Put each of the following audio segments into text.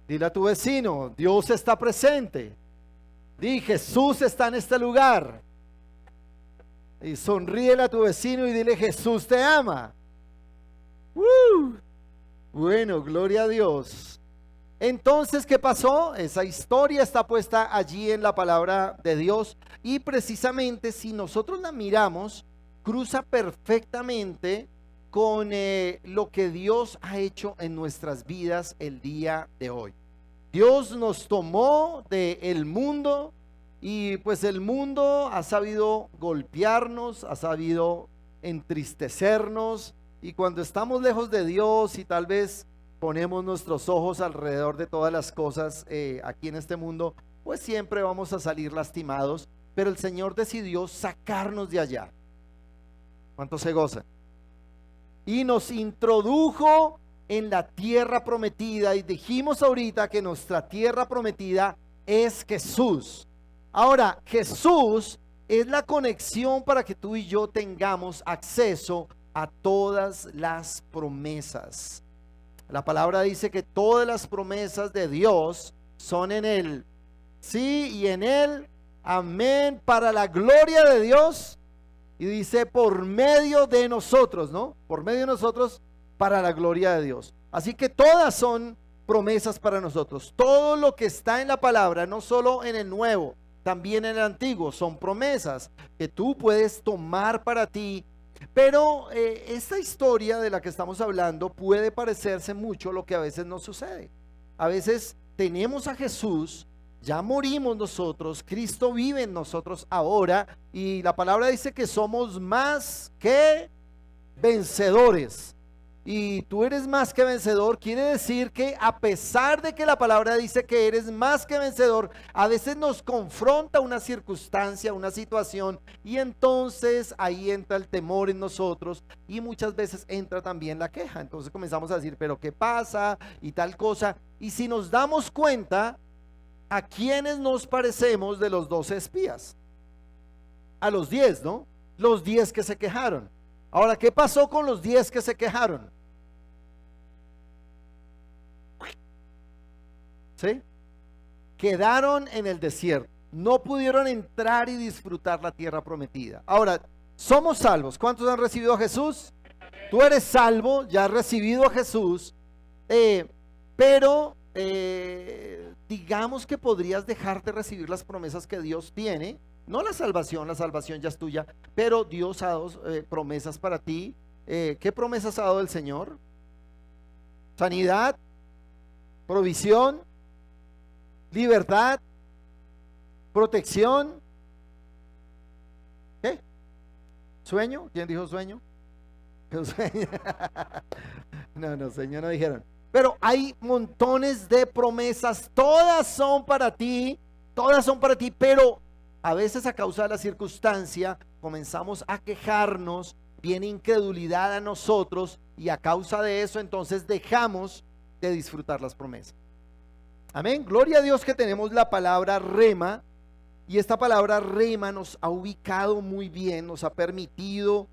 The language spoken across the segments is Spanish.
Dile a tu vecino, Dios está presente. Di, Jesús está en este lugar. Y sonríele a tu vecino y dile, Jesús te ama. ¡Uh! Bueno, gloria a Dios. Entonces, ¿qué pasó? Esa historia está puesta allí en la palabra de Dios y precisamente si nosotros la miramos, cruza perfectamente con lo que Dios ha hecho en nuestras vidas el día de hoy. Dios nos tomó del mundo y pues el mundo ha sabido golpearnos, ha sabido entristecernos y cuando estamos lejos de Dios y tal vez ponemos nuestros ojos alrededor de todas las cosas aquí en este mundo, pues siempre vamos a salir lastimados, pero el Señor decidió sacarnos de allá. ¿Cuántos se gozan? Y nos introdujo en la tierra prometida y dijimos ahorita que nuestra tierra prometida es Jesús. Ahora, Jesús es la conexión para que tú y yo tengamos acceso a todas las promesas. La palabra dice que todas las promesas de Dios son en Él. Sí, y en Él, amén, para la gloria de Dios. Y dice por medio de nosotros, ¿no? Por medio de nosotros, para la gloria de Dios. Así que todas son promesas para nosotros. Todo lo que está en la palabra, no solo en el Nuevo, también en el Antiguo, son promesas que tú puedes tomar para ti. Pero esta historia de la que estamos hablando puede parecerse mucho a lo que a veces nos sucede. A veces tenemos a Jesús, ya morimos nosotros, Cristo vive en nosotros ahora y la palabra dice que somos más que vencedores. Y tú eres más que vencedor, quiere decir que a pesar de que la palabra dice que eres más que vencedor, a veces nos confronta una circunstancia, una situación, y entonces ahí entra el temor en nosotros y muchas veces entra también la queja. Entonces comenzamos a decir, pero ¿qué pasa? Y tal cosa. Y si nos damos cuenta, ¿a quiénes nos parecemos de los 12 espías? A los 10, ¿no? Los 10 que se quejaron. Ahora, ¿qué pasó con los 10 que se quejaron? ¿Sí? Quedaron en el desierto, no pudieron entrar y disfrutar la tierra prometida. Ahora, somos salvos. ¿Cuántos han recibido a Jesús? Tú eres salvo, ya has recibido a Jesús, pero digamos que podrías dejarte recibir las promesas que Dios tiene. No la salvación ya es tuya, pero Dios ha dado promesas para ti. ¿Qué promesas ha dado el Señor? Sanidad, provisión, libertad, protección. ¿Qué? ¿Sueño? ¿Quién dijo sueño? No, sueño no dijeron. Pero hay montones de promesas, todas son para ti, pero a veces a causa de la circunstancia comenzamos a quejarnos, viene incredulidad a nosotros y a causa de eso entonces dejamos de disfrutar las promesas. Amén, gloria a Dios que tenemos la palabra rema y esta palabra rema nos ha ubicado muy bien, nos ha permitido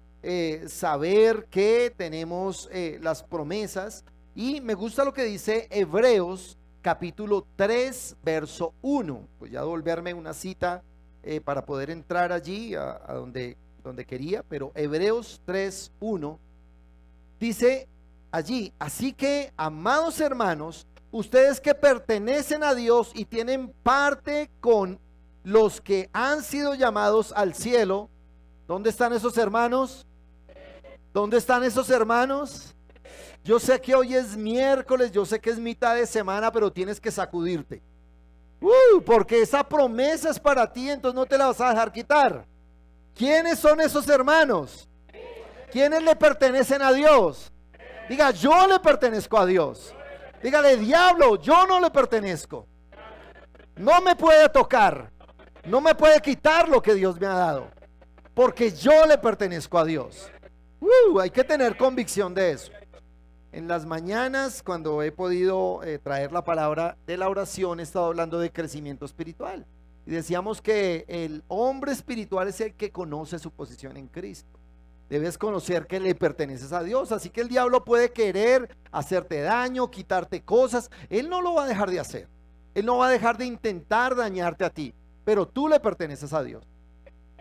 saber que tenemos las promesas y me gusta lo que dice Hebreos capítulo 3 verso 1, pues ya volverme una cita para poder entrar allí a donde quería, pero Hebreos 3:1 dice allí, así que amados hermanos, ustedes que pertenecen a Dios y tienen parte con los que han sido llamados al cielo, ¿dónde están esos hermanos? ¿Dónde están esos hermanos? Yo sé que hoy es miércoles, yo sé que es mitad de semana, pero tienes que sacudirte. Porque esa promesa es para ti, entonces no te la vas a dejar quitar. ¿Quiénes son esos hermanos? ¿Quiénes le pertenecen a Dios? Diga, yo le pertenezco a Dios. Dígale, diablo, yo no le pertenezco. No me puede tocar. No me puede quitar lo que Dios me ha dado. Porque yo le pertenezco a Dios. Hay que tener convicción de eso. En las mañanas, cuando he podido traer la palabra de la oración, he estado hablando de crecimiento espiritual. Y decíamos que el hombre espiritual es el que conoce su posición en Cristo. Debes conocer que le perteneces a Dios. Así que el diablo puede querer hacerte daño, quitarte cosas. Él no lo va a dejar de hacer. Él no va a dejar de intentar dañarte a ti. Pero tú le perteneces a Dios.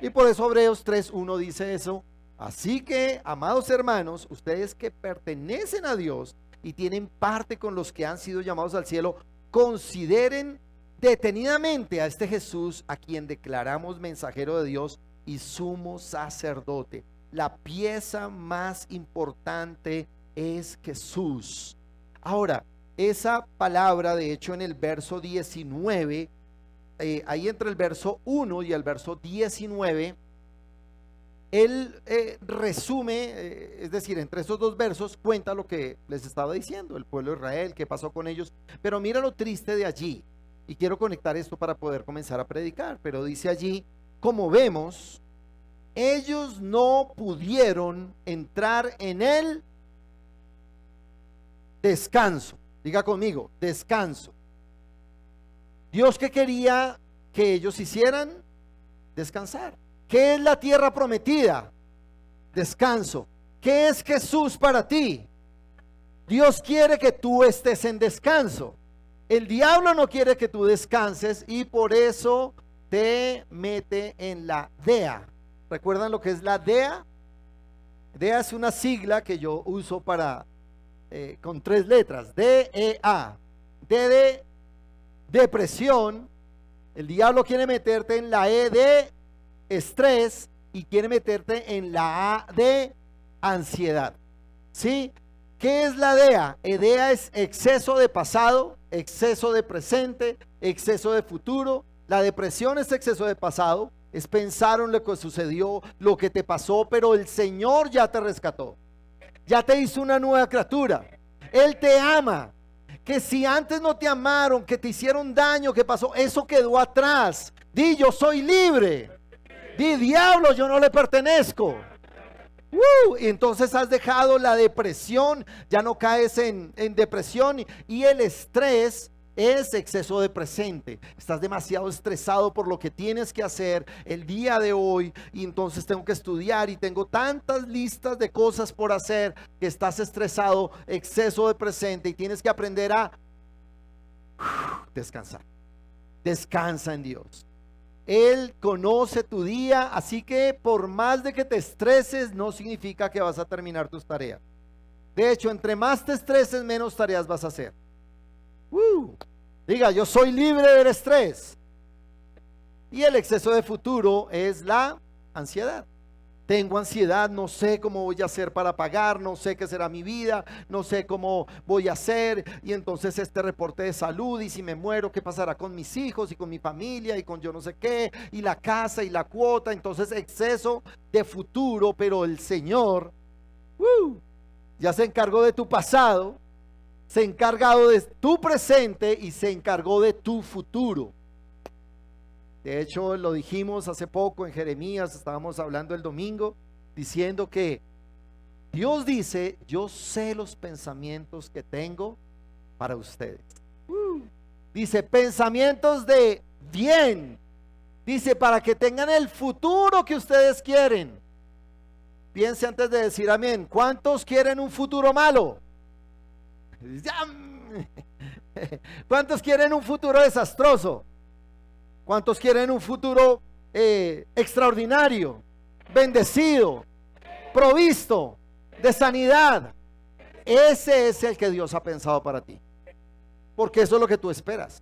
Y por eso Hebreos 3:1 dice eso. Así que, amados hermanos, ustedes que pertenecen a Dios y tienen parte con los que han sido llamados al cielo, consideren detenidamente a este Jesús, a quien declaramos mensajero de Dios y sumo sacerdote. La pieza más importante es Jesús. Ahora, esa palabra, de hecho, en el verso 19, ahí entre el verso 1 y el verso 19, él resume, es decir, entre esos dos versos cuenta lo que les estaba diciendo, el pueblo de Israel, qué pasó con ellos. Pero mira lo triste de allí, y quiero conectar esto para poder comenzar a predicar. Pero dice allí, como vemos, ellos no pudieron entrar en el descanso. Diga conmigo, descanso. Dios, ¿qué quería que ellos hicieran? Descansar. ¿Qué es la tierra prometida? Descanso. ¿Qué es Jesús para ti? Dios quiere que tú estés en descanso. El diablo no quiere que tú descanses y por eso te mete en la DEA. ¿Recuerdan lo que es la DEA? DEA es una sigla que yo uso para con 3 letras, DEA. D de depresión. El diablo quiere meterte en la E de estrés y quiere meterte en la A de ansiedad. ¿Sí? ¿Qué es la DEA? DEA es exceso de pasado, exceso de presente, exceso de futuro. La depresión es exceso de pasado, es pensar en lo que sucedió, lo que te pasó, pero el Señor ya te rescató. Ya te hizo una nueva criatura. Él te ama. Que si antes no te amaron, que te hicieron daño, que pasó, eso quedó atrás. Di, yo soy libre. Di, diablo, yo no le pertenezco. Y entonces has dejado la depresión, ya no caes en depresión, y el estrés es exceso de presente. Estás demasiado estresado por lo que tienes que hacer el día de hoy, y entonces tengo que estudiar y tengo tantas listas de cosas por hacer que estás estresado, exceso de presente, y tienes que aprender a descansar. Descansa en Dios. Él conoce tu día, así que por más de que te estreses, no significa que vas a terminar tus tareas. De hecho, entre más te estreses, menos tareas vas a hacer. Diga, yo soy libre del estrés. Y el exceso de futuro es la ansiedad. Tengo ansiedad, no sé cómo voy a hacer para pagar, no sé qué será mi vida, no sé cómo voy a hacer, y entonces este reporte de salud, y si me muero, ¿qué pasará con mis hijos y con mi familia y con yo no sé qué, y la casa y la cuota? Entonces exceso de futuro, pero el Señor ya se encargó de tu pasado, se ha encargado de tu presente y se encargó de tu futuro. De hecho, lo dijimos hace poco en Jeremías, estábamos hablando el domingo, diciendo que Dios dice, yo sé los pensamientos que tengo para ustedes. Dice, pensamientos de bien. Dice, para que tengan el futuro que ustedes quieren. Piense antes de decir amén. ¿Cuántos quieren un futuro malo? ¿Cuántos quieren un futuro desastroso? ¿Cuántos quieren un futuro extraordinario, bendecido, provisto de sanidad? Ese es el que Dios ha pensado para ti, porque eso es lo que tú esperas.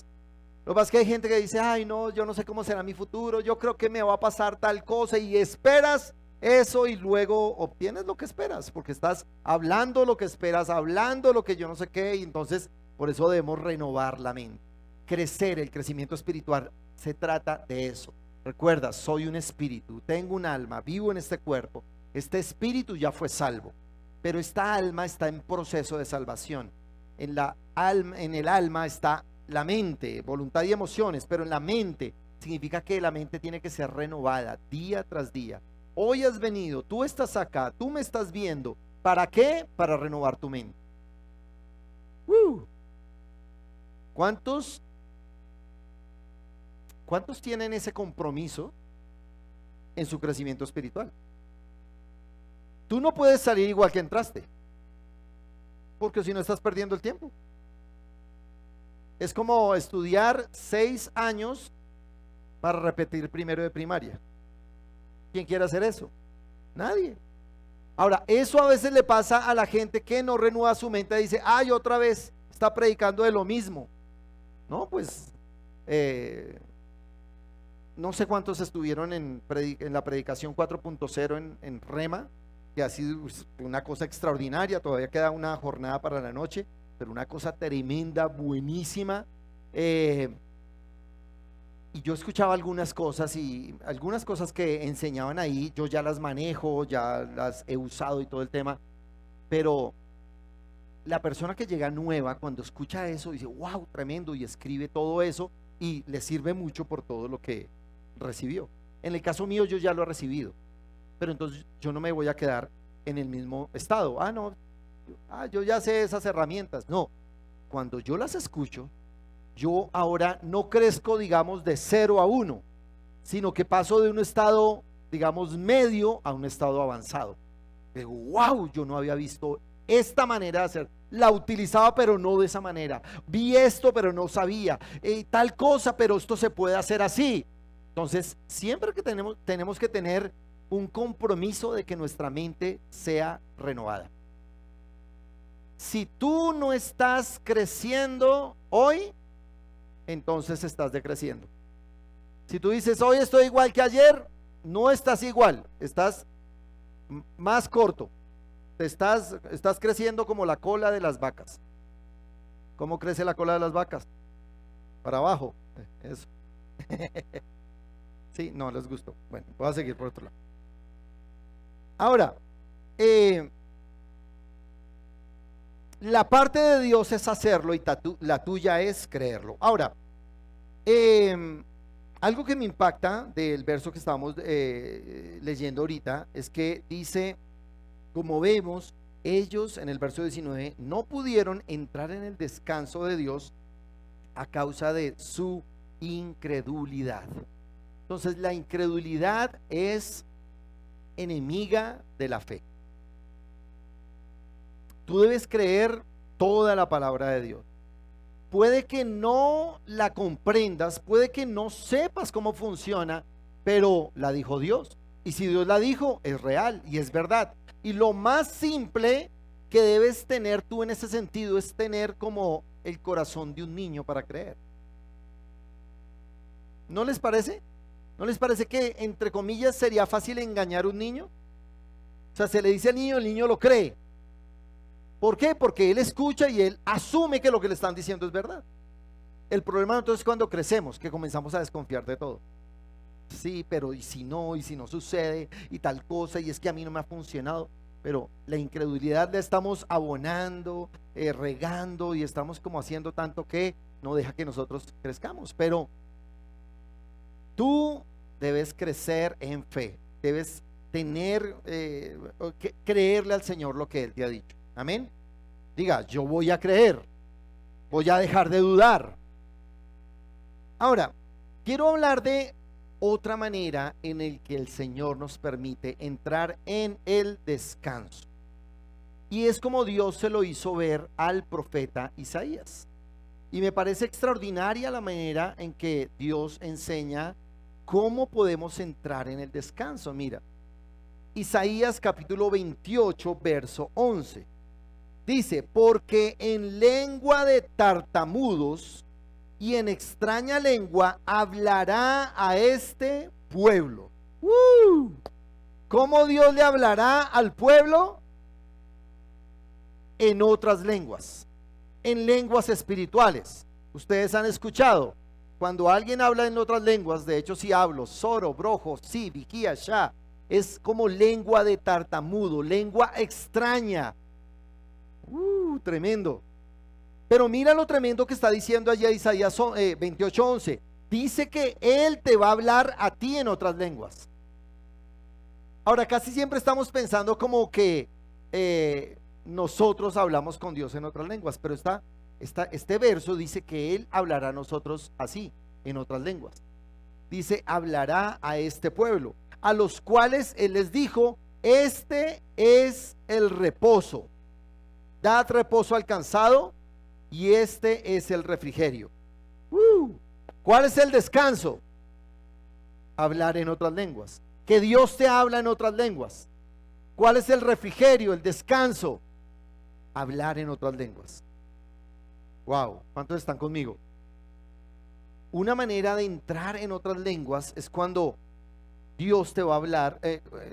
Lo que pasa es que hay gente que dice, ay no, yo no sé cómo será mi futuro, yo creo que me va a pasar tal cosa, y esperas eso y luego obtienes lo que esperas, porque estás hablando lo que esperas, hablando lo que yo no sé qué, y entonces por eso debemos renovar la mente, crecer. El crecimiento espiritual se trata de eso. Recuerda, soy un espíritu, tengo un alma, vivo en este cuerpo. Este espíritu ya fue salvo, pero esta alma está en proceso de salvación. En el alma está la mente, voluntad y emociones, pero en la mente significa que la mente tiene que ser renovada día tras día. Hoy has venido, tú estás acá, tú me estás viendo. ¿Para qué? Para renovar tu mente. ¿Cuántos tienen ese compromiso en su crecimiento espiritual? tú no puedes salir igual que entraste, porque si no estás perdiendo el tiempo. Es como estudiar 6 años para repetir primero de primaria. ¿Quién quiere hacer eso? Nadie. Ahora, eso a veces le pasa a la gente que no renueva su mente, dice, ay, otra vez está predicando de lo mismo. No, pues, no sé cuántos estuvieron en la predicación 4.0 en Rema, que ha sido una cosa extraordinaria. Todavía queda una jornada para la noche, pero una cosa tremenda, buenísima. Y yo escuchaba algunas cosas, y algunas cosas que enseñaban ahí, yo ya las manejo, ya las he usado y todo el tema, pero la persona que llega nueva, cuando escucha eso, dice, wow, tremendo, y escribe todo eso, y le sirve mucho por todo lo que recibió. En el caso mío, yo ya lo he recibido, pero entonces yo no me voy a quedar en el mismo estado. No, yo ya sé esas herramientas. No, cuando yo las escucho, yo ahora no crezco, digamos, de 0 a 1, sino que paso de un estado, digamos, medio a un estado avanzado. Digo, wow, yo no había visto esta manera de hacer. La utilizaba, pero no de esa manera. Vi esto, pero no sabía. Tal cosa, pero esto se puede hacer así. Entonces, siempre que tenemos que tener un compromiso de que nuestra mente sea renovada. Si tú no estás creciendo hoy, entonces estás decreciendo. Si tú dices, hoy estoy igual que ayer, no estás igual, estás más corto. Estás creciendo como la cola de las vacas. ¿Cómo crece la cola de las vacas? Para abajo. Eso. Sí, no les gustó. Bueno, voy a seguir por otro lado. Ahora, la parte de Dios es hacerlo y la tuya es creerlo. Ahora, algo que me impacta del verso que estábamos leyendo ahorita es que dice, como vemos, ellos en el verso 19 no pudieron entrar en el descanso de Dios a causa de su incredulidad. Entonces, la incredulidad es enemiga de la fe. Tú debes creer toda la palabra de Dios. Puede que no la comprendas, puede que no sepas cómo funciona, pero la dijo Dios. Y si Dios la dijo, es real y es verdad. Y lo más simple que debes tener tú en ese sentido es tener como el corazón de un niño para creer. ¿No les parece? ¿No les parece que, entre comillas, sería fácil engañar a un niño? O sea, se le dice al niño, el niño lo cree. ¿Por qué? Porque él escucha y él asume que lo que le están diciendo es verdad. El problema entonces es cuando crecemos, que comenzamos a desconfiar de todo. Sí, pero y si no sucede y tal cosa, y es que a mí no me ha funcionado. Pero la incredulidad la estamos abonando, regando, y estamos como haciendo tanto que no deja que nosotros crezcamos. Pero tú debes crecer en fe, debes tener, creerle al Señor lo que Él te ha dicho. Amén. Diga, yo voy a creer, voy a dejar de dudar. Ahora, quiero hablar de otra manera en el que el Señor nos permite entrar en el descanso. Y es como Dios se lo hizo ver al profeta Isaías. Y me parece extraordinaria la manera en que Dios enseña cómo podemos entrar en el descanso. Mira, Isaías capítulo 28, verso 11. Dice, porque en lengua de tartamudos y en extraña lengua hablará a este pueblo. ¿Cómo Dios le hablará al pueblo? En otras lenguas, en lenguas espirituales. Ustedes han escuchado, cuando alguien habla en otras lenguas, de hecho si hablo, soro, brojo, si, viquía, sha, es como lengua de tartamudo, lengua extraña. Tremendo. Pero mira lo tremendo que está diciendo allá Isaías 28:11. Dice que Él te va a hablar a ti en otras lenguas. Ahora, casi siempre estamos pensando como que nosotros hablamos con Dios en otras lenguas, pero este verso dice que Él hablará a nosotros así, en otras lenguas. Dice, hablará a este pueblo, a los cuales Él les dijo, Este es el reposo. Dad reposo al cansado y este es el refrigerio. ¿Cuál es el descanso? Hablar en otras lenguas. Que Dios te habla en otras lenguas. ¿Cuál es el refrigerio, el descanso? Hablar en otras lenguas. Wow, ¿cuántos están conmigo? Una manera de entrar en otras lenguas es cuando Dios te va a hablar.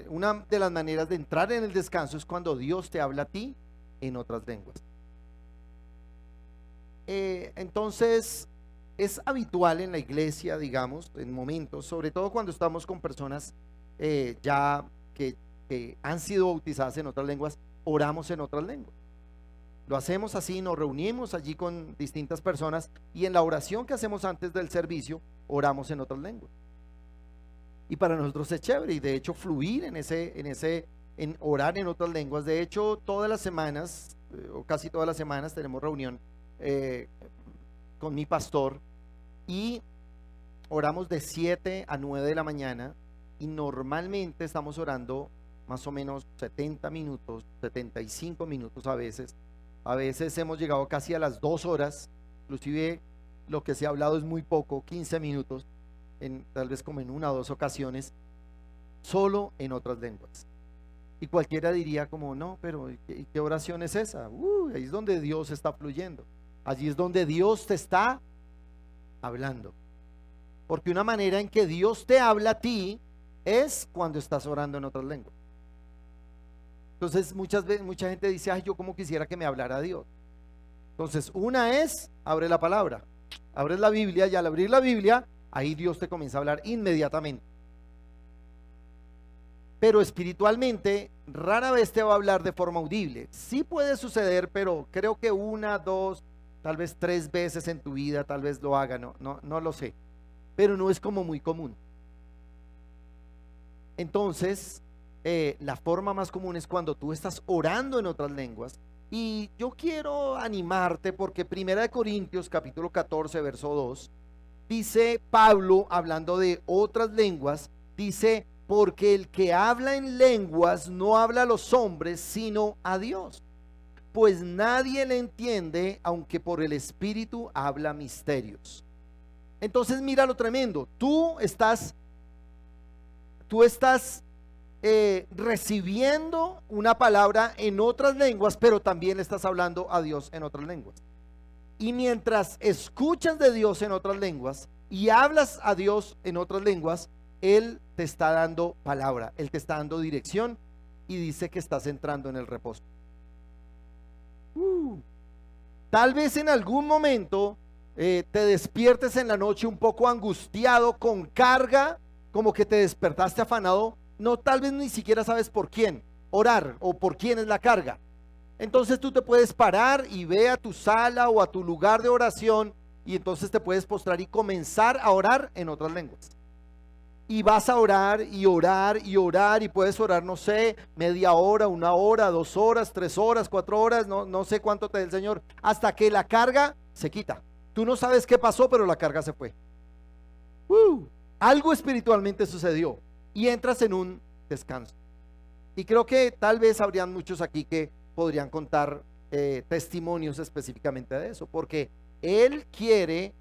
Una de las maneras de entrar en el descanso es cuando Dios te habla a ti en otras lenguas. Entonces, es habitual en la iglesia, digamos, en momentos, sobre todo cuando estamos con personas ya que han sido bautizadas en otras lenguas, oramos en otras lenguas. Lo hacemos así, nos reunimos allí con distintas personas y en la oración que hacemos antes del servicio, oramos en otras lenguas. Y para nosotros es chévere y de hecho fluir en orar en otras lenguas. De hecho, todas las semanas, o casi todas las semanas, tenemos reunión con mi pastor y oramos de 7 a 9 de la mañana y normalmente estamos orando más o menos 70 minutos, 75 minutos a veces. A veces hemos llegado casi a las 2 horas, inclusive lo que se ha hablado es muy poco, 15 minutos, tal vez como en 1 o 2 ocasiones, solo en otras lenguas. Y cualquiera diría como, no, pero ¿qué oración es esa? Ahí es donde Dios está fluyendo, allí es donde Dios te está hablando. Porque una manera en que Dios te habla a ti es cuando estás orando en otras lenguas. Entonces mucha gente dice, ay, yo como quisiera que me hablara Dios. Entonces una es, abre la palabra, abres la Biblia y al abrir la Biblia, ahí Dios te comienza a hablar inmediatamente. Pero espiritualmente rara vez te va a hablar de forma audible. Sí puede suceder, pero creo que 1, 2, tal vez 3 veces en tu vida tal vez lo haga, no lo sé. Pero no es como muy común. Entonces, la forma más común es cuando tú estás orando en otras lenguas. Y yo quiero animarte porque 1 Corintios capítulo 14 verso 2 dice Pablo, hablando de otras lenguas, dice, porque el que habla en lenguas no habla a los hombres sino a Dios, pues nadie le entiende, aunque por el Espíritu habla misterios. Entonces mira lo tremendo, tú estás recibiendo una palabra en otras lenguas, pero también le estás hablando a Dios en otras lenguas. Y mientras escuchas de Dios en otras lenguas y hablas a Dios en otras lenguas, Él te está dando palabra, Él te está dando dirección y dice que estás entrando en el reposo. Tal vez en algún momento te despiertes en la noche un poco angustiado, con carga, como que te despertaste afanado. No, tal vez ni siquiera sabes por quién orar o por quién es la carga. Entonces tú te puedes parar y ve a tu sala o a tu lugar de oración y entonces te puedes postrar y comenzar a orar en otras lenguas. Y vas a orar y orar y orar y puedes orar, no sé, media hora, 1 hora, 2 horas, 3 horas, 4 horas, no sé cuánto te dé el Señor, hasta que la carga se quita. Tú no sabes qué pasó, pero la carga se fue. Algo espiritualmente sucedió. Y entras en un descanso. Y creo que tal vez habrían muchos aquí que podrían contar testimonios específicamente de eso, porque Él quiere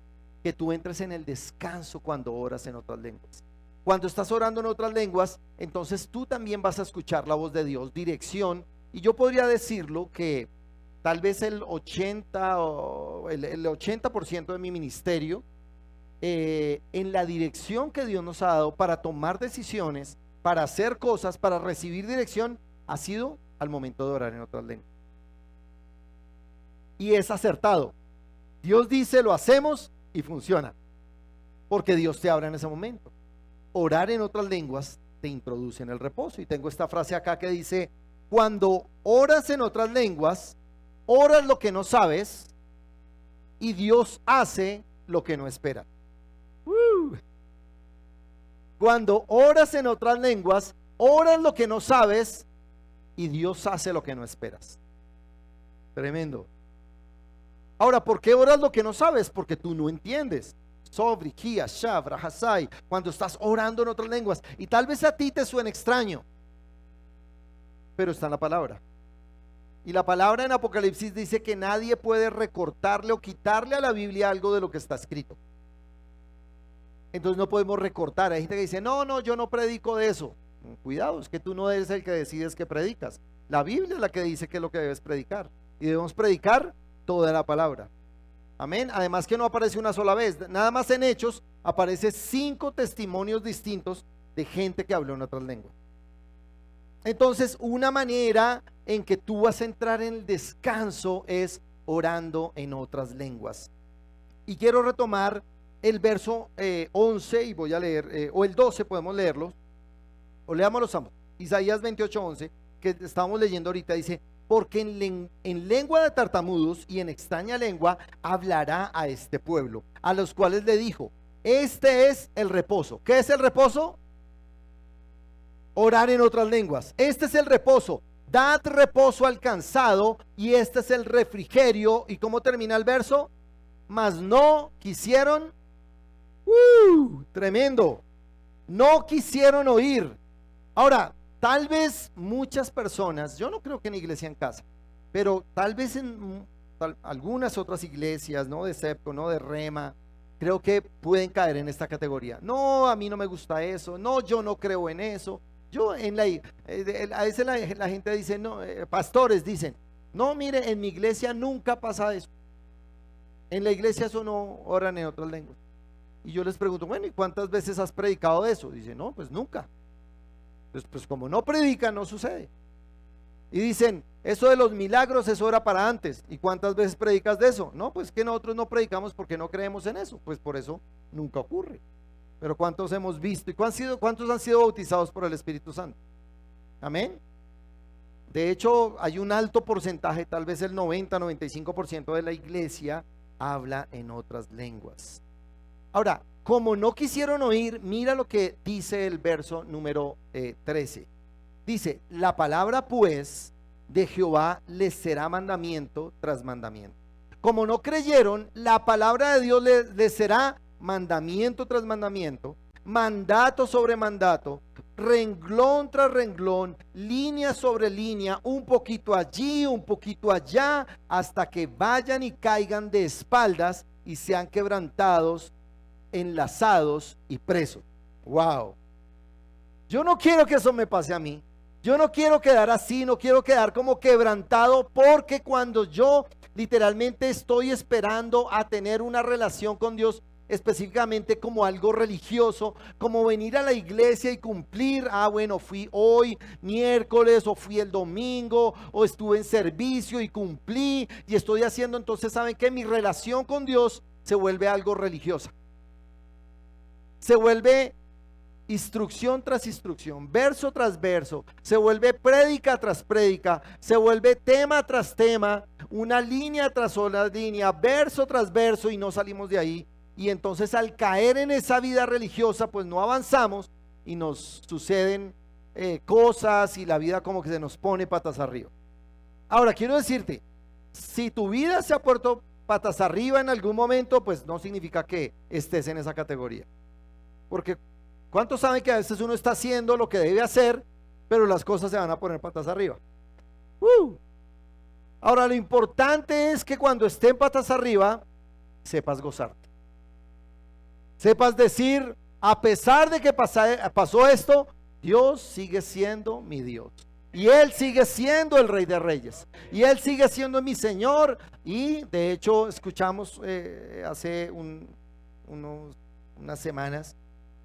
que tú entres en el descanso cuando oras en otras lenguas. Cuando estás orando en otras lenguas, entonces tú también vas a escuchar la voz de Dios, dirección, y yo podría decirlo que tal vez el 80% de mi ministerio en la dirección que Dios nos ha dado para tomar decisiones, para hacer cosas, para recibir dirección, ha sido al momento de orar en otras lenguas. Y es acertado. Dios dice, lo hacemos y funciona, porque Dios te habla en ese momento. Orar en otras lenguas te introduce en el reposo. Y tengo esta frase acá que dice, cuando oras en otras lenguas, oras lo que no sabes y Dios hace lo que no esperas. Cuando oras en otras lenguas, oras lo que no sabes y Dios hace lo que no esperas. Tremendo. Ahora, ¿por qué oras lo que no sabes? Porque tú no entiendes. Cuando estás orando en otras lenguas y tal vez a ti te suene extraño. pero está en la palabra. Y la palabra en Apocalipsis dice que nadie puede recortarle o quitarle a la Biblia algo de lo que está escrito. Entonces no podemos recortar. Hay gente que dice, no, yo no predico de eso. Cuidado, es que tú no eres el que decides que predicas. La Biblia es la que dice qué es lo que debes predicar. Y debemos predicar toda la palabra. Amén. Además que no aparece una sola vez. Nada más en Hechos aparece 5 testimonios distintos de gente que habló en otras lenguas. Entonces, una manera en que tú vas a entrar en el descanso es orando en otras lenguas. Y quiero retomar el verso 11 y voy a leer, o el 12 podemos leerlo, o leámoslos ambos. Isaías 28:11, que estábamos leyendo ahorita, dice, porque en lengua de tartamudos y en extraña lengua hablará a este pueblo, a los cuales le dijo, este es el reposo. ¿Qué es el reposo? Orar en otras lenguas. Este es el reposo. Dad reposo al cansado y este es el refrigerio. ¿Y cómo termina el verso? Mas no quisieron. Tremendo. No quisieron oír. Ahora, tal vez muchas personas, yo no creo que en iglesia en casa, pero tal vez en algunas otras iglesias, ¿no? De Sepco, ¿no? De Rema, creo que pueden caer en esta categoría. No, a mí no me gusta eso. No, yo no creo en eso. Yo a veces la gente dice, no, pastores dicen, no, mire, en mi iglesia nunca pasa eso. En la iglesia eso no oran en otras lenguas. Y yo les pregunto, bueno, ¿y cuántas veces has predicado eso? Dice, no, pues nunca. Entonces, pues como no predican, no sucede. Y dicen, eso de los milagros, eso era para antes. ¿Y cuántas veces predicas de eso? No, pues que nosotros no predicamos porque no creemos en eso. Pues por eso nunca ocurre. Pero ¿cuántos hemos visto? ¿Y cuántos han sido bautizados por el Espíritu Santo? Amén. De hecho, hay un alto porcentaje, tal vez el 90-95% de la iglesia habla en otras lenguas. Ahora, como no quisieron oír, mira lo que dice el verso número 13. Dice, la palabra pues de Jehová les será mandamiento tras mandamiento. Como no creyeron, la palabra de Dios les será mandamiento tras mandamiento, mandato sobre mandato, renglón tras renglón, línea sobre línea, un poquito allí, un poquito allá, hasta que vayan y caigan de espaldas y sean quebrantados, enlazados y presos. Wow. Yo no quiero que eso me pase a mí. Yo no quiero quedar así, no quiero quedar como quebrantado, porque cuando yo literalmente estoy esperando a tener una relación con Dios, específicamente como algo religioso, como venir a la iglesia y cumplir, bueno, fui hoy miércoles o fui el domingo o estuve en servicio y cumplí y estoy haciendo, entonces saben que mi relación con Dios se vuelve algo religiosa, se vuelve instrucción tras instrucción, verso tras verso, se vuelve prédica tras prédica, se vuelve tema tras tema, una línea tras otra línea, verso tras verso, y no salimos de ahí. Y entonces al caer en esa vida religiosa, pues no avanzamos y nos suceden cosas y la vida como que se nos pone patas arriba. Ahora quiero decirte, si tu vida se ha puesto patas arriba en algún momento, pues no significa que estés en esa categoría. Porque ¿cuántos saben que a veces uno está haciendo lo que debe hacer, pero las cosas se van a poner patas arriba? Ahora lo importante es que cuando estén patas arriba, sepas gozarte. Sepas decir, a pesar de que pasó esto, Dios sigue siendo mi Dios. Y Él sigue siendo el Rey de Reyes. Y Él sigue siendo mi Señor. Y de hecho escuchamos hace unas semanas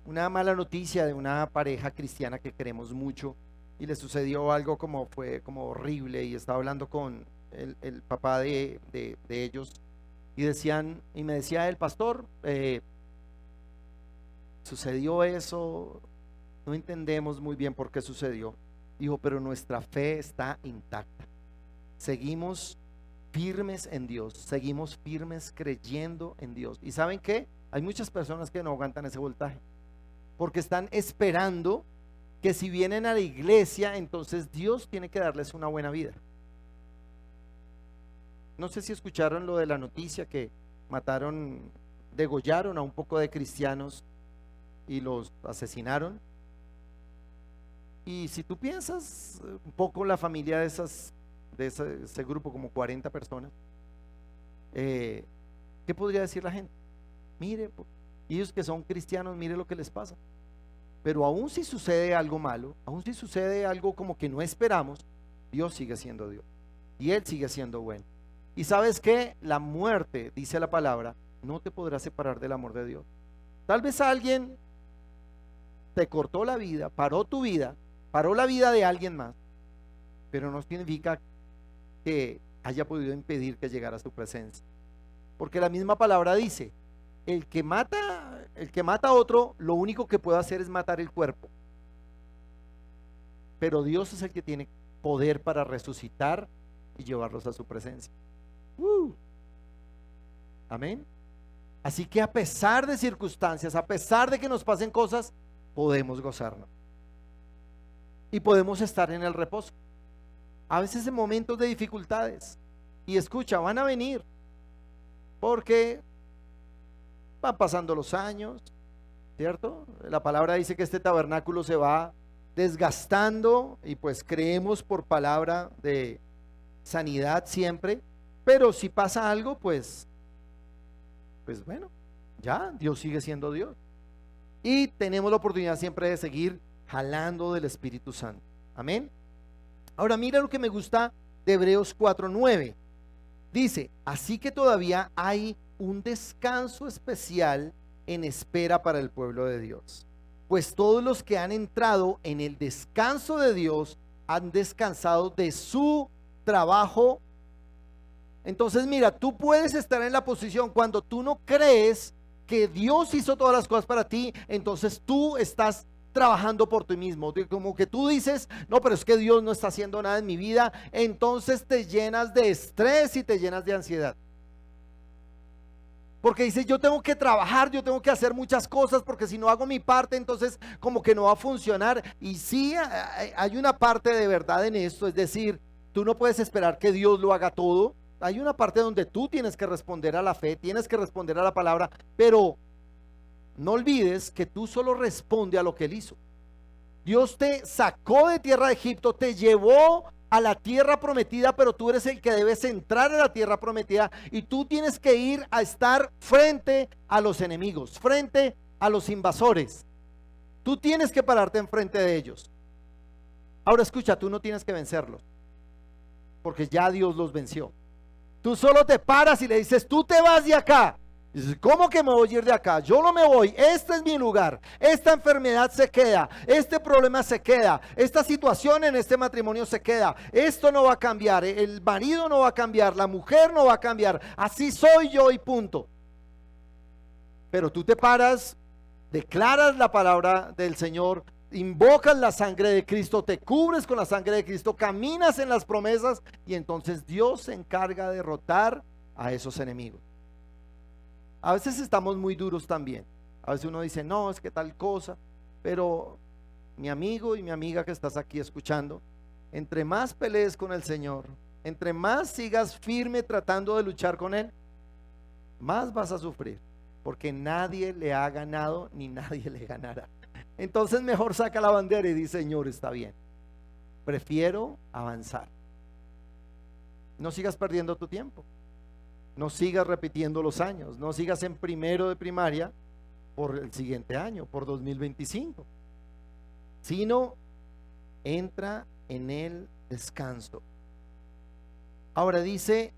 una mala noticia de una pareja cristiana que queremos mucho. Y le sucedió algo fue como horrible. Y estaba hablando con el papá de ellos. Y me decía el pastor, sucedió eso, no entendemos muy bien por qué sucedió. Dijo, pero nuestra fe está intacta. Seguimos firmes en Dios, seguimos firmes creyendo en Dios. ¿Y saben qué? Hay muchas personas que no aguantan ese voltaje, porque están esperando que si vienen a la iglesia, entonces Dios tiene que darles una buena vida. No sé si escucharon lo de la noticia que degollaron a un poco de cristianos y los asesinaron. Y si tú piensas un poco la familia de ese grupo, como 40 personas, ¿qué podría decir la gente? Mire, ellos que son cristianos, mire lo que les pasa. Pero aún si sucede algo malo, aún si sucede algo como que no esperamos, Dios sigue siendo Dios y Él sigue siendo bueno. Y sabes que la muerte, dice la palabra, no te podrá separar del amor de Dios. Tal vez alguien te cortó la vida, paró tu vida, paró la vida de alguien más, pero no significa que haya podido impedir que llegara a su presencia. Porque la misma palabra dice, el que mata a otro, lo único que puede hacer es matar el cuerpo. Pero Dios es el que tiene poder para resucitar y llevarlos a su presencia. Amén. Así que a pesar de circunstancias, a pesar de que nos pasen cosas, podemos gozarnos. Y podemos estar en el reposo. A veces en momentos de dificultades. Y escucha, van a venir. Porque van pasando los años, ¿cierto? La palabra dice que este tabernáculo se va desgastando y pues creemos por palabra de sanidad siempre, pero si pasa algo, pues bueno, ya Dios sigue siendo Dios. Y tenemos la oportunidad siempre de seguir jalando del Espíritu Santo. Amén. Ahora mira lo que me gusta de Hebreos 4:9. Dice, así que todavía hay un descanso especial en espera para el pueblo de Dios. Pues todos los que han entrado en el descanso de Dios han descansado de su trabajo. Entonces mira, tú puedes estar en la posición cuando tú no crees que Dios hizo todas las cosas para ti, entonces tú estás trabajando por ti mismo, como que tú dices, no, pero es que Dios no está haciendo nada en mi vida, entonces te llenas de estrés y te llenas de ansiedad. Porque dices, yo tengo que trabajar, yo tengo que hacer muchas cosas, porque si no hago mi parte, entonces como que no va a funcionar. Y sí, hay una parte de verdad en esto, es decir, tú no puedes esperar que Dios lo haga todo. Hay una parte donde tú tienes que responder a la fe, tienes que responder a la palabra, pero no olvides que tú solo respondes a lo que Él hizo. Dios te sacó de tierra de Egipto, te llevó a la tierra prometida, pero tú eres el que debes entrar a la tierra prometida y tú tienes que ir a estar frente a los enemigos, frente a los invasores. Tú tienes que pararte enfrente de ellos. Ahora escucha, tú no tienes que vencerlos, porque ya Dios los venció. Tú solo te paras y le dices, tú te vas de acá. Y dices, ¿cómo que me voy a ir de acá? Yo no me voy, este es mi lugar, esta enfermedad se queda, este problema se queda, esta situación en este matrimonio se queda, esto no va a cambiar, el marido no va a cambiar, la mujer no va a cambiar, así soy yo y punto. Pero tú te paras, declaras la palabra del Señor, invocas la sangre de Cristo, te cubres con la sangre de Cristo, caminas en las promesas y entonces Dios se encarga de derrotar a esos enemigos. A veces estamos muy duros también. A veces uno dice, no, es que tal cosa. Pero mi amigo y mi amiga que estás aquí escuchando, entre más pelees con el Señor, entre más sigas firme tratando de luchar con Él, más vas a sufrir. Porque nadie le ha ganado ni nadie le ganará. Entonces mejor saca la bandera y dice, Señor, está bien. Prefiero avanzar. No sigas perdiendo tu tiempo. No sigas repitiendo los años, no sigas en primero de primaria por el siguiente año, por 2025, sino entra en el descanso. Ahora dice,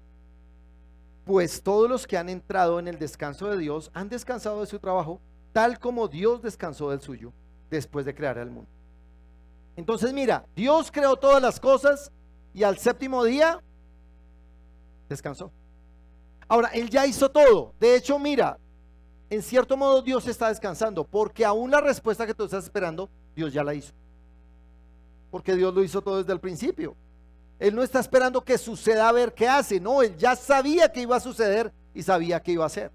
pues todos los que han entrado en el descanso de Dios han descansado de su trabajo, tal como Dios descansó del suyo después de crear el mundo. Entonces mira, Dios creó todas las cosas y al séptimo día descansó. Ahora, Él ya hizo todo. De hecho, mira, en cierto modo Dios está descansando, porque aún la respuesta que tú estás esperando, Dios ya la hizo. Porque Dios lo hizo todo desde el principio. Él no está esperando que suceda a ver qué hace. No, Él ya sabía que iba a suceder y sabía que iba a hacer.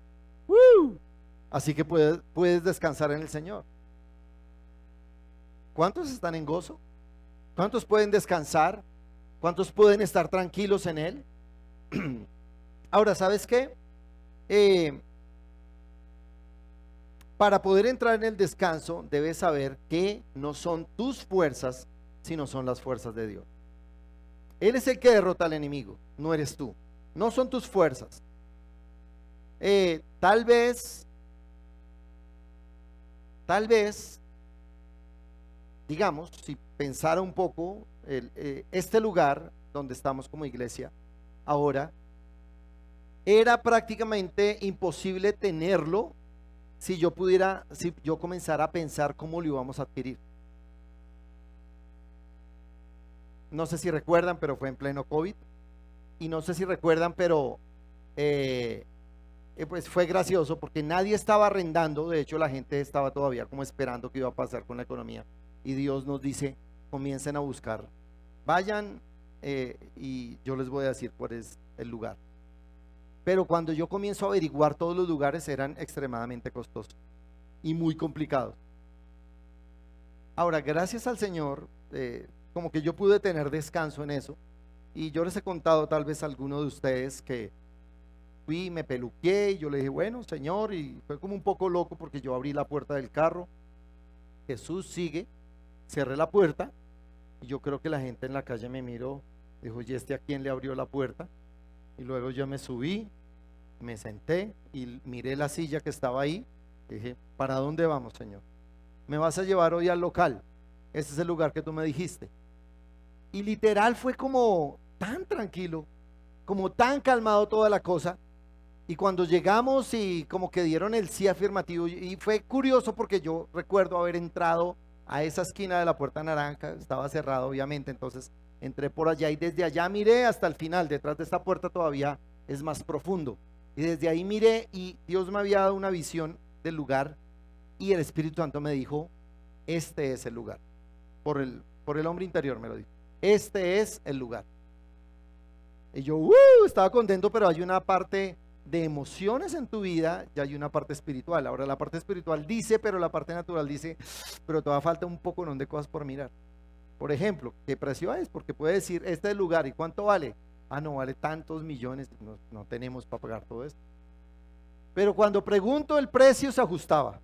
Así que puedes descansar en el Señor. ¿Cuántos están en gozo? ¿Cuántos pueden descansar? ¿Cuántos pueden estar tranquilos en Él? Ahora, ¿sabes qué? Para poder entrar en el descanso, debes saber que no son tus fuerzas sino son las fuerzas de Dios. Él es el que derrota al enemigo, no eres tú, no son tus fuerzas. Tal vez, digamos, si pensara un poco, este lugar donde estamos como iglesia ahora, era prácticamente imposible tenerlo si yo comenzara a pensar cómo lo íbamos a adquirir. No sé si recuerdan, pero fue en pleno COVID. Y no sé si recuerdan, pero pues fue gracioso porque nadie estaba arrendando. De hecho, la gente estaba todavía como esperando qué iba a pasar con la economía. Y Dios nos dice, comiencen a buscar. Vayan y yo les voy a decir cuál es el lugar. Pero cuando yo comienzo a averiguar, todos los lugares eran extremadamente costosos y muy complicados. Ahora, gracias al Señor, como que yo pude tener descanso en eso. Y yo les he contado tal vez a alguno de ustedes que fui, me peluqué y yo le dije, bueno, Señor, y fue como un poco loco porque yo abrí la puerta del carro. Jesús sigue, cerré la puerta y yo creo que la gente en la calle me miró, dijo, ¿y este a quién le abrió la puerta? Y luego yo me subí, me senté y miré la silla que estaba ahí. Dije, ¿para dónde vamos, Señor? ¿Me vas a llevar hoy al local? Ese es el lugar que tú me dijiste. Y literal fue como tan tranquilo, como tan calmado toda la cosa. Y cuando llegamos y como que dieron el sí afirmativo, y fue curioso porque yo recuerdo haber entrado a esa esquina de la puerta naranja, estaba cerrado obviamente, entonces entré por allá y desde allá miré hasta el final. Detrás de esta puerta todavía es más profundo. Y desde ahí miré y Dios me había dado una visión del lugar y el Espíritu Santo me dijo, este es el lugar. Por el hombre interior me lo dijo. Este es el lugar. Y yo estaba contento, pero hay una parte de emociones en tu vida y hay una parte espiritual. Ahora la parte espiritual dice, pero la parte natural dice, pero todavía falta un poco de cosas por mirar. Por ejemplo, ¿qué precio es? Porque puede decir, este es el lugar, ¿y cuánto vale? Ah, no, vale tantos millones, no tenemos para pagar todo esto. Pero cuando pregunto el precio se ajustaba.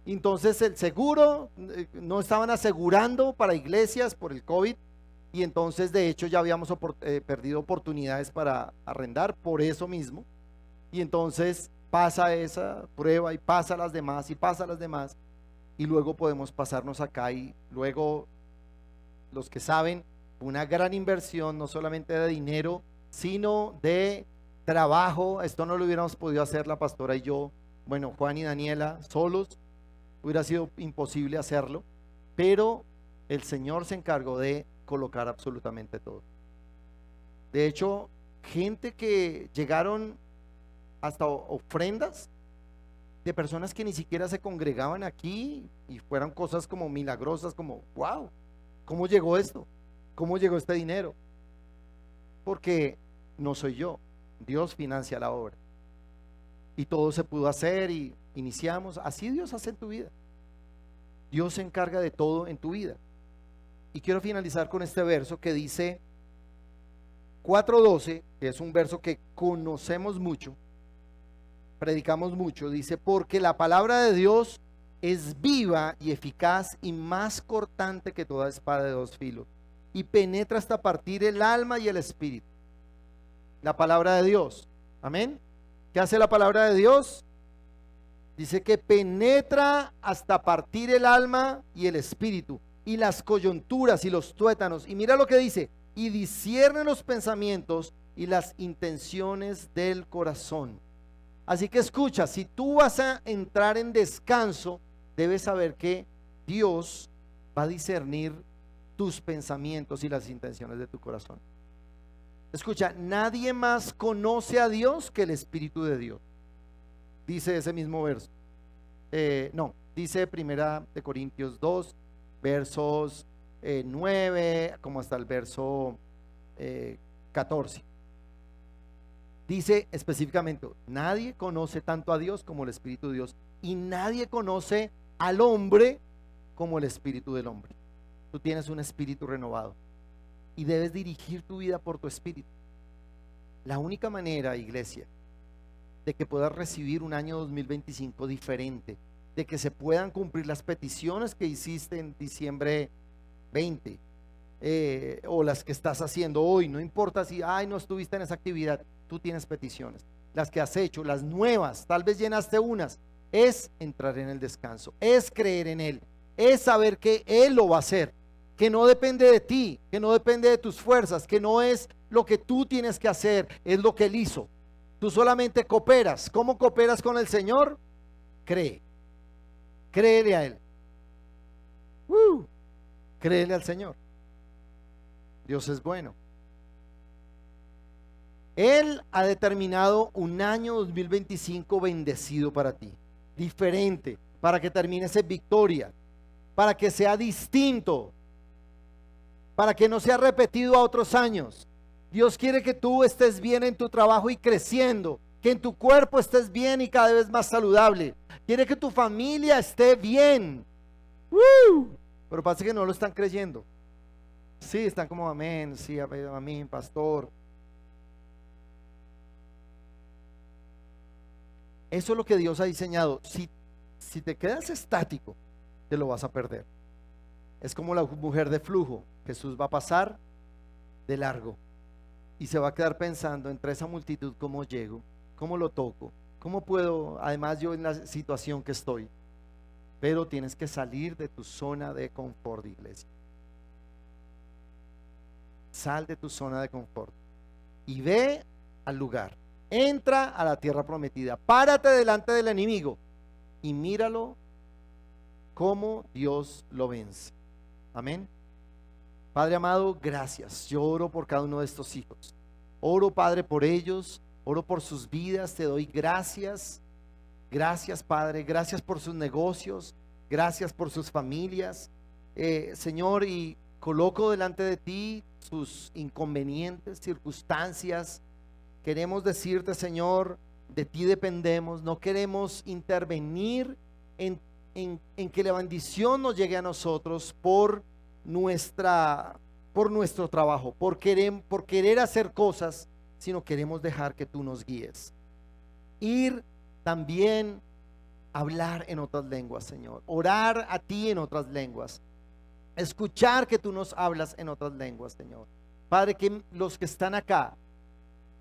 Entonces el seguro, no estaban asegurando para iglesias por el COVID. Y entonces de hecho ya habíamos perdido oportunidades para arrendar por eso mismo. Y entonces pasa esa prueba y pasa las demás y pasa las demás. Y luego podemos pasarnos acá y luego los que saben, una gran inversión no solamente de dinero, sino de trabajo. Esto no lo hubiéramos podido hacer la pastora y yo, bueno, Juan y Daniela solos, hubiera sido imposible hacerlo, pero el Señor se encargó de colocar absolutamente todo. De hecho, gente que llegaron hasta ofrendas de personas que ni siquiera se congregaban aquí y fueran cosas como milagrosas, como wow, ¿cómo llegó esto? ¿Cómo llegó este dinero? Porque no soy yo, Dios financia la obra y todo se pudo hacer y iniciamos. Así Dios hace en tu vida. Dios se encarga de todo en tu vida. Y quiero finalizar con este verso que dice 4:12, que es un verso que conocemos mucho, predicamos mucho. Dice, porque la palabra de Dios es viva y eficaz y más cortante que toda espada de dos filos y penetra hasta partir el alma y el espíritu. La palabra de Dios, amén. ¿Qué hace la palabra de Dios? Dice que penetra hasta partir el alma y el espíritu y las coyunturas y los tuétanos. Y mira lo que dice, y discierne los pensamientos y las intenciones del corazón. Así que escucha, si tú vas a entrar en descanso, debes saber que Dios va a discernir tus pensamientos y las intenciones de tu corazón. Escucha, nadie más conoce a Dios que el Espíritu de Dios. Dice ese mismo verso. Dice Primera de Corintios 2, versos 9, como hasta el verso 14. Dice específicamente, nadie conoce tanto a Dios como el Espíritu de Dios, y nadie conoce al hombre como el Espíritu del hombre. Tú tienes un espíritu renovado y debes dirigir tu vida por tu espíritu. La única manera, iglesia, de que puedas recibir un año 2025 diferente, de que se puedan cumplir las peticiones que hiciste en diciembre 20, o las que estás haciendo hoy. No importa si, ay, no estuviste en esa actividad, tú tienes peticiones. Las que has hecho, las nuevas, tal vez llenaste unas, es entrar en el descanso, es creer en Él, es saber que Él lo va a hacer, que no depende de ti, que no depende de tus fuerzas, que no es lo que tú tienes que hacer, es lo que Él hizo. Tú solamente cooperas. ¿Cómo cooperas con el Señor? Cree, créele a Él. Créele al Señor. Dios es bueno. Él ha determinado un año 2025 bendecido para ti, diferente, para que termines en victoria, para que sea distinto, para que no sea repetido a otros años. Dios quiere que tú estés bien en tu trabajo y creciendo, que en tu cuerpo estés bien y cada vez más saludable. Quiere que tu familia esté bien. Pero pasa que no lo están creyendo. Sí, están como amén, sí, amén, pastor. Eso es lo que Dios ha diseñado. Si te quedas estático, te lo vas a perder. Es como la mujer de flujo. Jesús va a pasar de largo y se va a quedar pensando entre esa multitud, ¿cómo llego? ¿Cómo lo toco? ¿Cómo puedo? Además yo en la situación que estoy. Pero tienes que salir de tu zona de confort, iglesia. Sal de tu zona de confort y ve al lugar. Entra a la tierra prometida. Párate delante del enemigo y míralo cómo Dios lo vence. Amén. Padre amado, gracias. Yo oro por cada uno de estos hijos. Oro, Padre, por ellos. Oro por sus vidas. Te doy gracias. Gracias, Padre. Gracias por sus negocios. Gracias por sus familias. Señor, y coloco delante de ti sus inconvenientes, circunstancias. Queremos decirte, Señor, de ti dependemos. No queremos intervenir en que la bendición nos llegue a nosotros por nuestro trabajo, por querer hacer cosas, sino queremos dejar que tú nos guíes. Ir también a hablar en otras lenguas, Señor. Orar a ti en otras lenguas. Escuchar que tú nos hablas en otras lenguas, Señor. Padre, que los que están acá,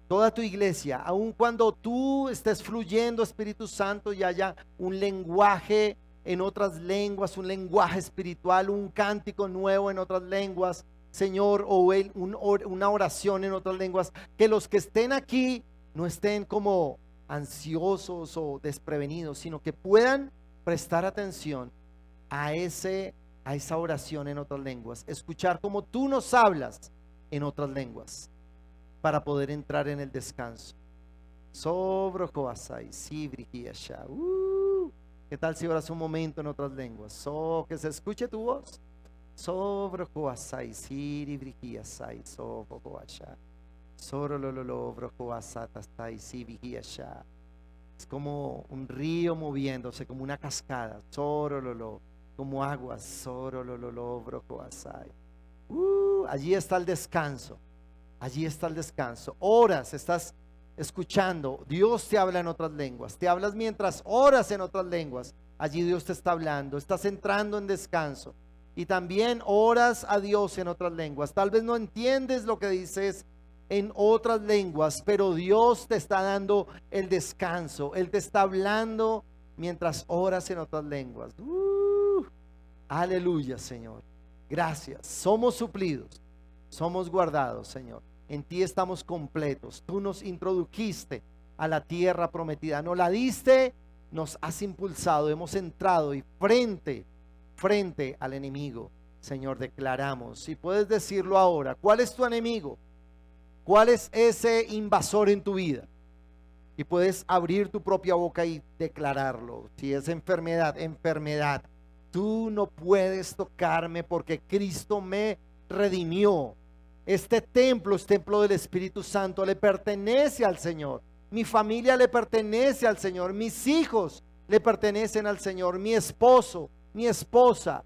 toda tu iglesia, aun cuando tú estés fluyendo, Espíritu Santo, y haya un lenguaje en otras lenguas, un lenguaje espiritual, un cántico nuevo en otras lenguas, Señor, o una oración en otras lenguas, que los que estén aquí no estén como ansiosos o desprevenidos, sino que puedan prestar atención a esa oración en otras lenguas, escuchar cómo tú nos hablas en otras lenguas, para poder entrar en el descanso. Sobre Coasai, Sibrigiyasha. ¿Qué tal si oras un momento en otras lenguas? Que se escuche tu voz. Sobre Coasai, Sibrigiyasai, sobre Coasha. Sobre lo Brocoasatastai, Sibrigiyasha. Es como un río moviéndose, como una cascada. Sobre como aguas. Sobre lo Brocoasai. Allí está el descanso. Allí está el descanso. Oras, estás escuchando. Dios te habla en otras lenguas. Te hablas mientras oras en otras lenguas. Allí Dios te está hablando. Estás entrando en descanso. Y también oras a Dios en otras lenguas. Tal vez no entiendes lo que dices en otras lenguas, pero Dios te está dando el descanso. Él te está hablando mientras oras en otras lenguas. Aleluya, Señor. Gracias. Somos suplidos. Somos guardados, Señor. En ti estamos completos. Tú nos introdujiste a la tierra prometida. Nos la diste, nos has impulsado. Hemos entrado y frente al enemigo, Señor, declaramos. Si puedes decirlo ahora, ¿cuál es tu enemigo? ¿Cuál es ese invasor en tu vida? Y puedes abrir tu propia boca y declararlo. Si es enfermedad, enfermedad. Tú no puedes tocarme porque Cristo me redimió. Este templo es templo del Espíritu Santo, le pertenece al Señor. Mi familia le pertenece al Señor. Mis hijos le pertenecen al Señor. Mi esposo, mi esposa,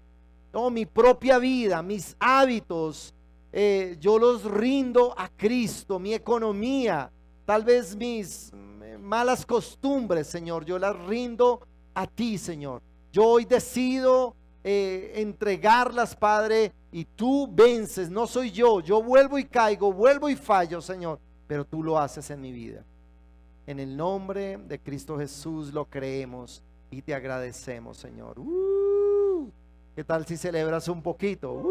mi propia vida, mis hábitos, yo los rindo a Cristo. Mi economía, tal vez mis malas costumbres, Señor, yo las rindo a ti, Señor. Yo hoy decido entregarlas, Padre, y tú vences. No soy yo vuelvo y caigo, vuelvo y fallo, Señor, pero tú lo haces en mi vida. En el nombre de Cristo Jesús lo creemos y te agradecemos, Señor. ¿Qué tal si celebras un poquito?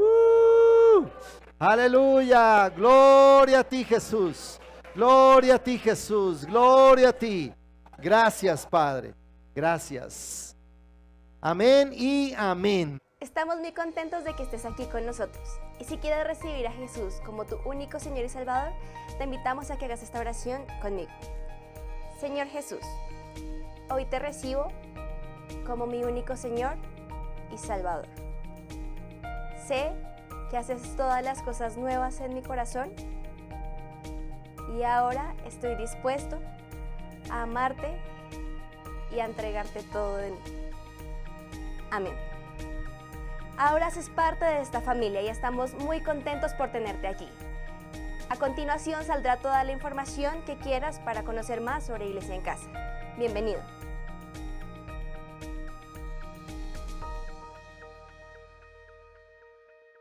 Aleluya, gloria a ti, Jesús. Gloria a ti, Jesús. Gloria a ti. Gracias, Padre. Gracias. Amén y amén. Estamos muy contentos de que estés aquí con nosotros. Y si quieres recibir a Jesús como tu único Señor y Salvador, te invitamos a que hagas esta oración conmigo. Señor Jesús, hoy te recibo como mi único Señor y Salvador. Sé que haces todas las cosas nuevas en mi corazón y ahora estoy dispuesto a amarte y a entregarte todo de mí. Amén. Ahora haces parte de esta familia y estamos muy contentos por tenerte aquí. A continuación saldrá toda la información que quieras para conocer más sobre Iglesia en Casa. Bienvenido.